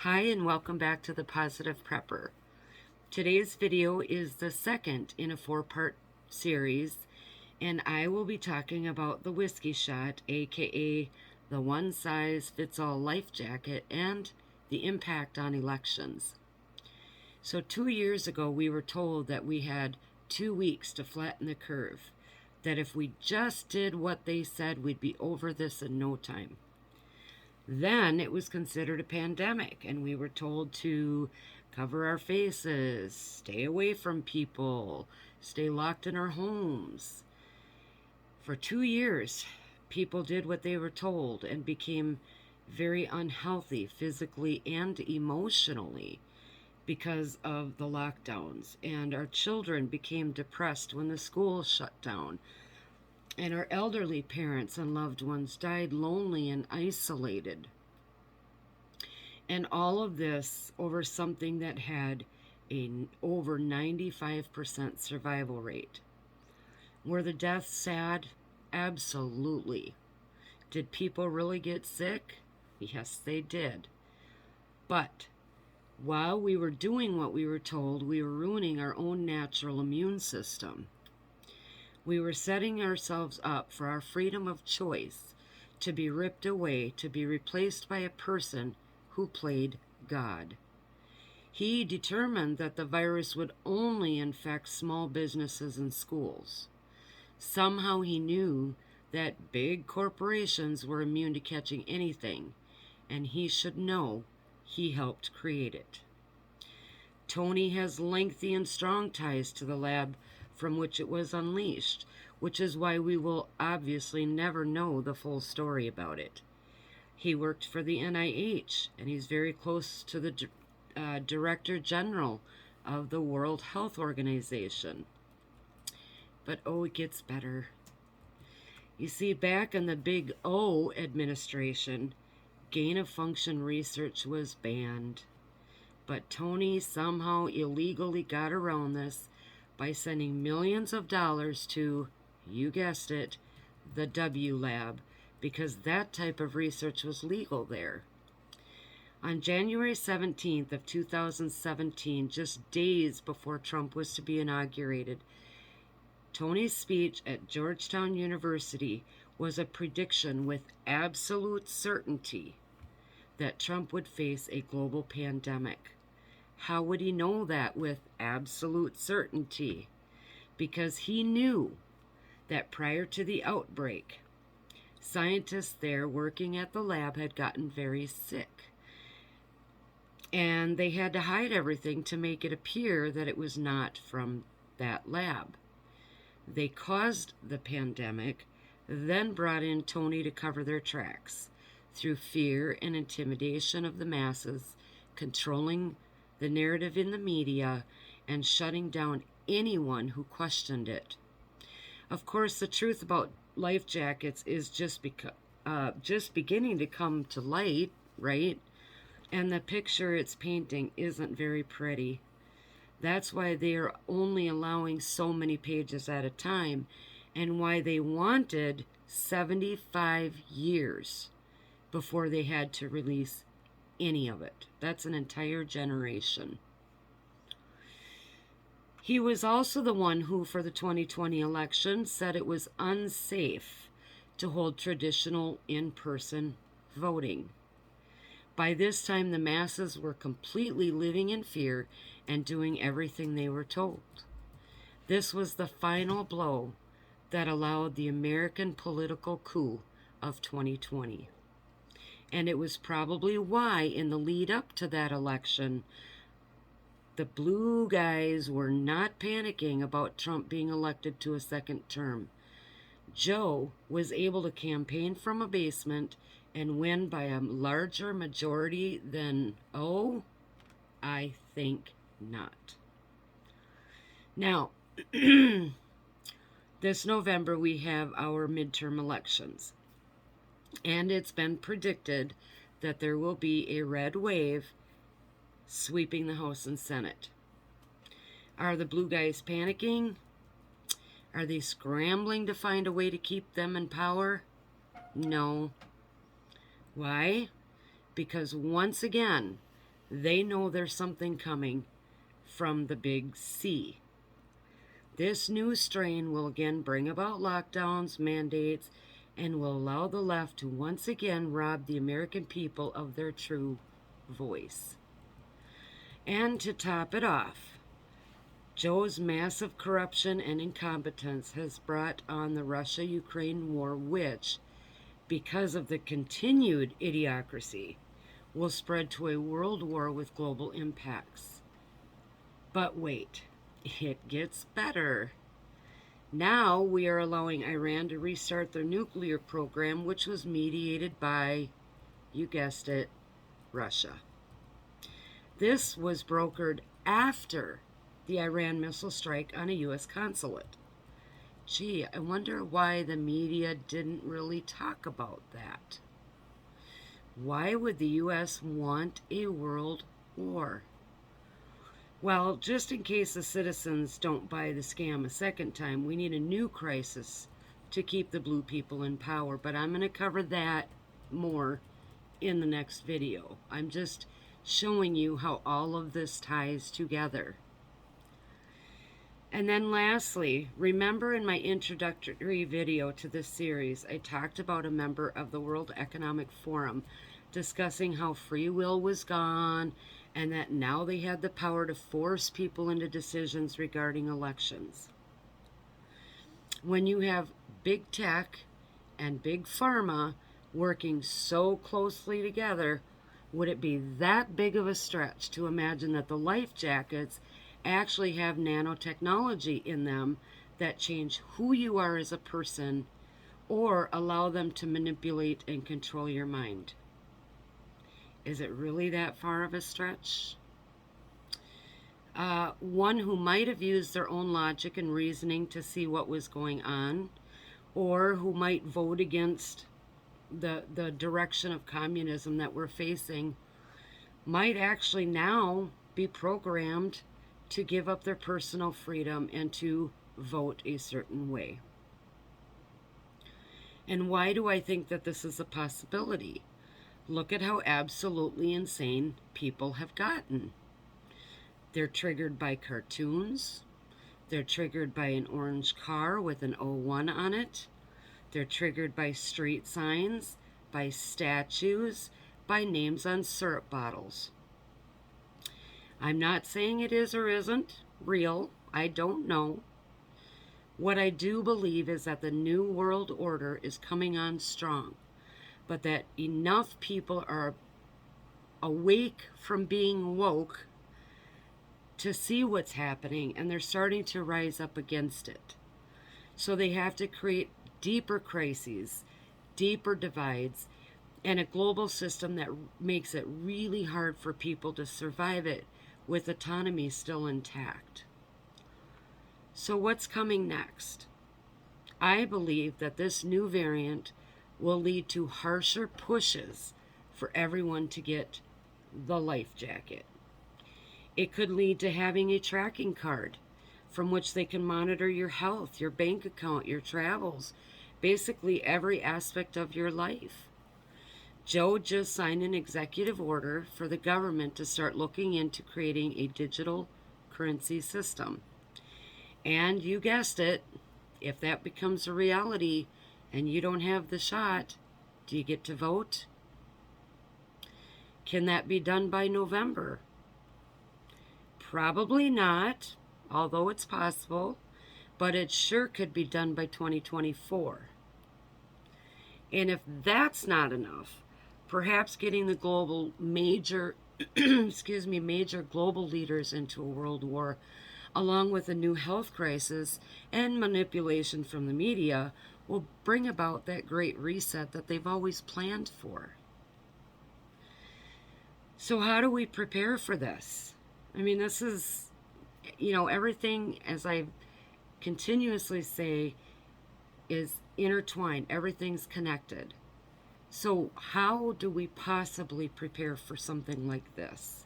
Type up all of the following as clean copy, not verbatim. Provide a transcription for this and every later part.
Hi and welcome back to the Positive Prepper. Today's video is the second in a four-part series, and I will be talking about the whiskey shot, aka the one-size-fits-all life jacket, and the impact on elections. So 2 years ago, we were told that we had 2 weeks to flatten the curve, that if we just did what they said, we'd be over this in no time. Then it was considered a pandemic, and we were told to cover our faces, stay away from people, stay locked in our homes. For 2 years, people did what they were told and became very unhealthy physically and emotionally because of the lockdowns. And our children became depressed when the schools shut down. And our elderly parents and loved ones died lonely and isolated. And all of this over something that had an over 95% survival rate. Were the deaths sad? Absolutely. Did people really get sick? Yes, they did. But while we were doing what we were told, we were ruining our own natural immune system. We were setting ourselves up for our freedom of choice to be ripped away, to be replaced by a person who played God. He determined that the virus would only infect small businesses and schools. Somehow he knew that big corporations were immune to catching anything, and he should know he helped create it. Tony has lengthy and strong ties to the lab from which it was unleashed, which is why we will obviously never know the full story about it. He worked for the NIH, and he's very close to the Director General of the World Health Organization. But oh, it gets better. You see, back in the Big O administration, gain-of-function research was banned. But Tony somehow illegally got around this by sending millions of dollars to, you guessed it, the W Lab, because that type of research was legal there. On January 17th of 2017, just days before Trump was to be inaugurated, Tony's speech at Georgetown University was a prediction with absolute certainty that Trump would face a global pandemic. How would he know that with absolute certainty? Because he knew that prior to the outbreak, scientists there working at the lab had gotten very sick. And they had to hide everything to make it appear that it was not from that lab. They caused the pandemic, then brought in Tony to cover their tracks through fear and intimidation of the masses, controlling the narrative in the media, and shutting down anyone who questioned it. Of course, the truth about life jackets is just beginning to come to light, right? And the picture it's painting isn't very pretty. That's why they are only allowing so many pages at a time, and why they wanted 75 years before they had to release any of it. That's an entire generation. He was also the one who, for the 2020 election, said it was unsafe to hold traditional in-person voting. By this time, the masses were completely living in fear and doing everything they were told. This was the final blow that allowed the American political coup of 2020. And it was probably why, in the lead up to that election, the blue guys were not panicking about Trump being elected to a second term. Joe was able to campaign from a basement and win by a larger majority than, oh, I think not. Now, this November we have our midterm elections, and it's been predicted that there will be a red wave sweeping the House and Senate. Are the blue guys panicking? Are they scrambling to find a way to keep them in power? No. Why? Because once again, They know there's something coming from the big C. This new strain will again bring about lockdowns, mandates, and will allow the left to once again rob the American people of their true voice. And to top it off, Joe's massive corruption and incompetence has brought on the Russia-Ukraine war, which, because of the continued idiocracy, will spread to a world war with global impacts. But wait, it gets better. Now we are allowing Iran to restart their nuclear program, which was mediated by, you guessed it, Russia. This was brokered after the Iran missile strike on a U.S. consulate. Gee, I wonder why the media didn't really talk about that. Why would the U.S. want a world war? Well, just in case the citizens don't buy the scam a second time, we need a new crisis to keep the blue people in power. But I'm going to cover that more in the next video. I'm just showing you how all of this ties together. And then lastly, remember in my introductory video to this series, I talked about a member of the World Economic Forum discussing how free will was gone and that now they had the power to force people into decisions regarding elections. When you have big tech and big pharma working so closely together, would it be that big of a stretch to imagine that the life jackets actually have nanotechnology in them that change who you are as a person or allow them to manipulate and control your mind? Is it really that far of a stretch? One who might have used their own logic and reasoning to see what was going on, or who might vote against the direction of communism that we're facing, might actually now be programmed to give up their personal freedom and to vote a certain way. And why do I think that this is a possibility? Look at how absolutely insane people have gotten. They're triggered by cartoons. They're triggered by an orange car with an O1 on it. They're triggered by street signs, by statues, by names on syrup bottles. I'm not saying it is or isn't real. I don't know. What I do believe is that the New World Order is coming on strong, but that enough people are awake from being woke to see what's happening, and they're starting to rise up against it. So they have to create deeper crises, deeper divides, and a global system that makes it really hard for people to survive it with autonomy still intact. So what's coming next? I believe that this new variant will lead to harsher pushes for everyone to get the life jacket. It could lead to having a tracking card from which they can monitor your health, your bank account, your travels, basically every aspect of your life. Joe just signed an executive order for the government to start looking into creating a digital currency system. And you guessed it, if that becomes a reality and you don't have the shot, do you get to vote? Can that be done by November? Probably not, although it's possible, but it sure could be done by 2024. And if that's not enough, perhaps getting the global major global leaders into a world war, along with a new health crisis and manipulation from the media, will bring about that great reset that they've always planned for. So how do we prepare for this? I mean, this is, everything, as I continuously say, is intertwined. Everything's connected. So how do we possibly prepare for something like this?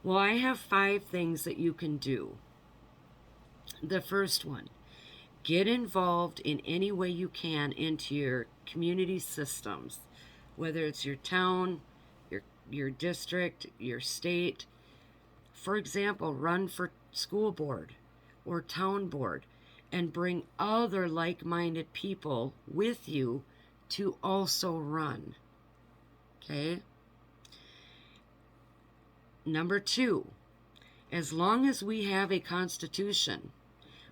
Well, I have 5 things that you can do. The first one, get involved in any way you can into your community systems, whether it's your town, your your district, your state. For example, run for school board or town board and bring other like-minded people with you to also run. Okay? Number 2, as long as we have a constitution,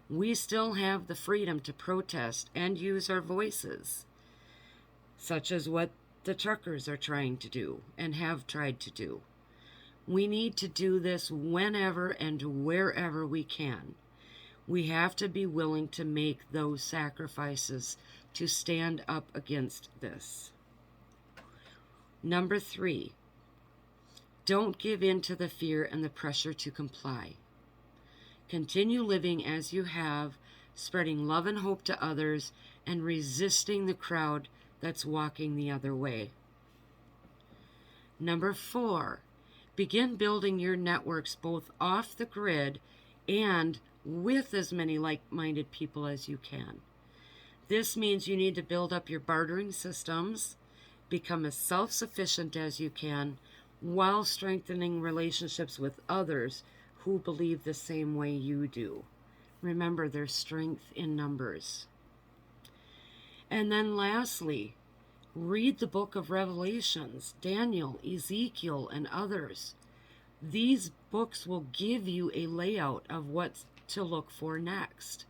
we still have the freedom to protest and use our voices, such as what the truckers are trying to do and have tried to do. We need to do this whenever and wherever we can. We have to be willing to make those sacrifices to stand up against this. Number 3, don't give in to the fear and the pressure to comply. Continue living as you have, spreading love and hope to others and resisting the crowd that's walking the other way. Number 4, begin building your networks both off the grid and with as many like-minded people as you can. This means you need to build up your bartering systems, become as self-sufficient as you can, while strengthening relationships with others who believe the same way you do. Remember, there's strength in numbers. And then lastly, read the book of Revelations, Daniel, Ezekiel, and others. These books will give you a layout of what to look for next.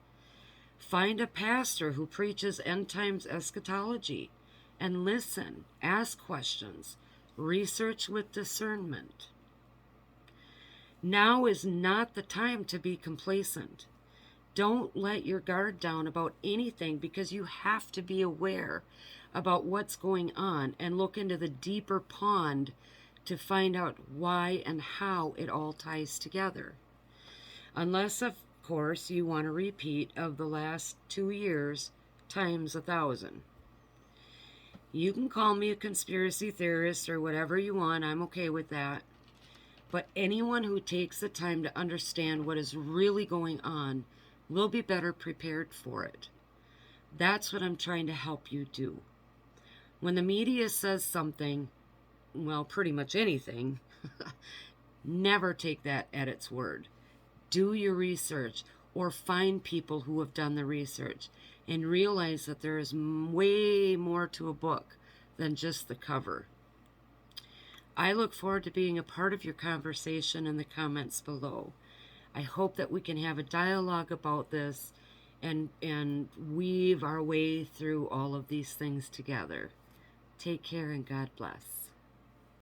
Find a pastor who preaches end times eschatology and listen, ask questions, research with discernment. Now is not the time to be complacent. Don't let your guard down about anything, because you have to be aware about what's going on and look into the deeper pond to find out why and how it all ties together. Unless, of course, you want a repeat of the last 2 years times 1,000. You can call me a conspiracy theorist or whatever you want. I'm okay with that. But anyone who takes the time to understand what is really going on will be better prepared for it. That's what I'm trying to help you do. When the media says something, well, pretty much anything, never take that at its word. Do your research or find people who have done the research and realize that there is way more to a book than just the cover. I look forward to being a part of your conversation in the comments below. I hope that we can have a dialogue about this and weave our way through all of these things together. Take care and God bless.